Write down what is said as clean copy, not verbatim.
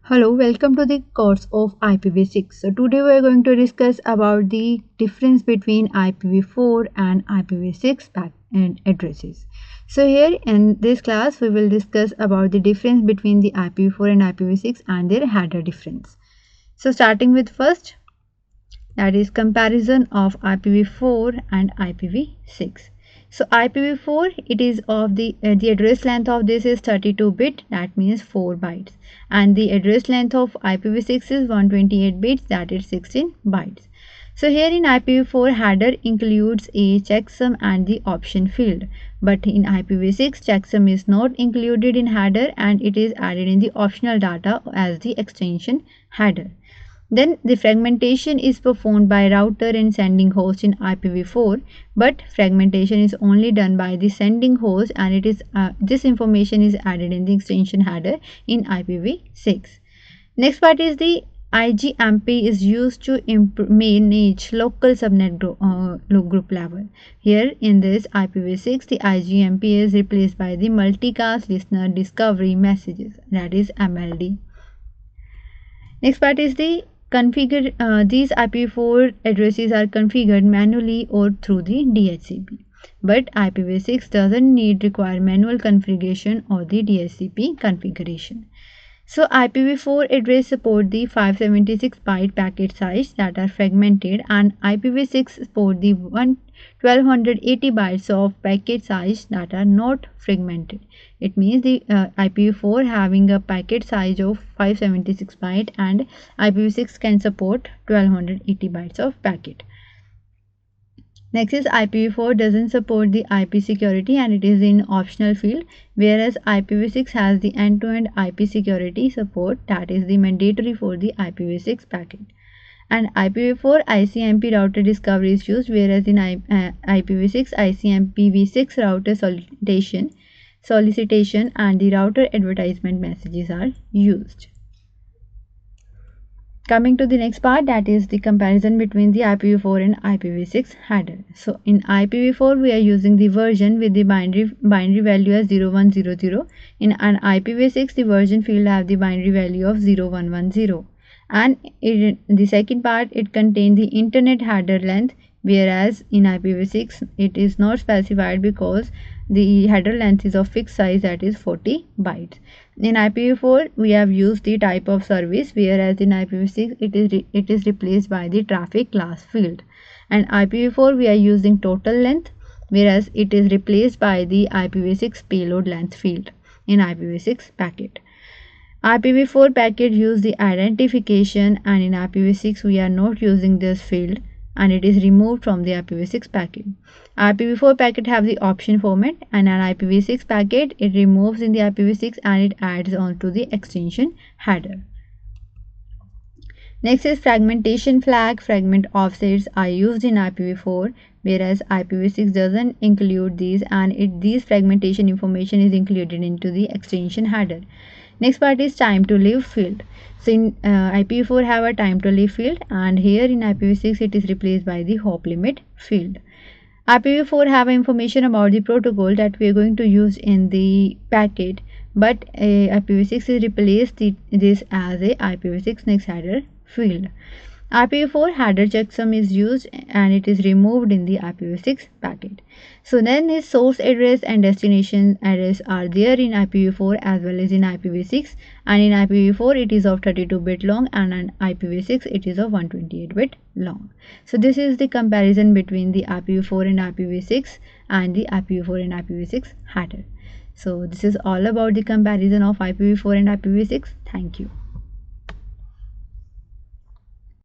Hello, welcome to the course of IPv6. So today we are going to discuss about the difference between IPv4 and IPv6 backend addresses. So here in this class we will discuss about the difference between the IPv4 and IPv6 and their header difference. So starting with first, that is comparison of IPv4 and IPv6. So IPv4, it is of the address length of this is 32-bit, that means 4 bytes, and the address length of IPv6 is 128 bits, that is 16 bytes. So here in IPv4, header includes a checksum and the option field, but in IPv6 checksum is not included in header and it is added in the optional data as the extension header. Then the fragmentation is performed by router and sending host in IPv4, but fragmentation is only done by the sending host, and it is this information is added in the extension header in IPv6. Next part is the IGMP is used to manage local subnet group level. Here in this IPv6, the IGMP is replaced by the multicast listener discovery messages, that is MLD. Next part is the these IPv4 addresses are configured manually or through the DHCP, but IPv6 doesn't require manual configuration or the DHCP configuration. So IPv4 address support the 576 byte packet size that are fragmented, and IPv6 support the 1280 bytes of packet size that are not fragmented. It means the IPv4 having a packet size of 576 byte and IPv6 can support 1280 bytes of packet. Next is IPv4 doesn't support the IP security and it is in optional field, whereas IPv6 has the end-to-end IP security support that is the mandatory for the IPv6 packet. And IPv4 ICMP router discovery is used, whereas in IPv6 ICMPv6 router solicitation and the router advertisement messages are used. Coming to the next part, that is the comparison between the IPv4 and IPv6 header. So in IPv4 we are using the version with the binary value as 0100. In an IPv6 the version field have the binary value of 0110. And the second part, it contains the internet header length, whereas in IPv6 it is not specified because the header length is of fixed size, that is 40 bytes. In IPv4 we have used the type of service, whereas in IPv6 it is replaced by the traffic class field. And IPv4 we are using total length, whereas it is replaced by the IPv6 payload length field in IPv6 packet. IPv4 packet use the identification, and in IPv6 we are not using this field and it is removed from the IPv6 packet. IPv4 packet have the option format, and an IPv6 packet it removes in the IPv6 and it adds on to the extension header. Next is fragmentation flag. Fragment offsets are used in IPv4, whereas IPv6 doesn't include these, and these fragmentation information is included into the extension header. Next part is time to live field. So in IPv4 have a time to live field, and here in IPv6 it is replaced by the hop limit field. IPv4 have information about the protocol that we are going to use in the packet, but IPv6 is replaced this as a IPv6 next header field. IPv4 header checksum is used and it is removed in the IPv6 packet. So then its source address and destination address are there in IPv4 as well as in IPv6, and in IPv4 it is of 32-bit long and in IPv6 it is of 128-bit long. So this is the comparison between the IPv4 and IPv6 and the IPv4 and IPv6 header. So this is all about the comparison of IPv4 and IPv6. Thank you.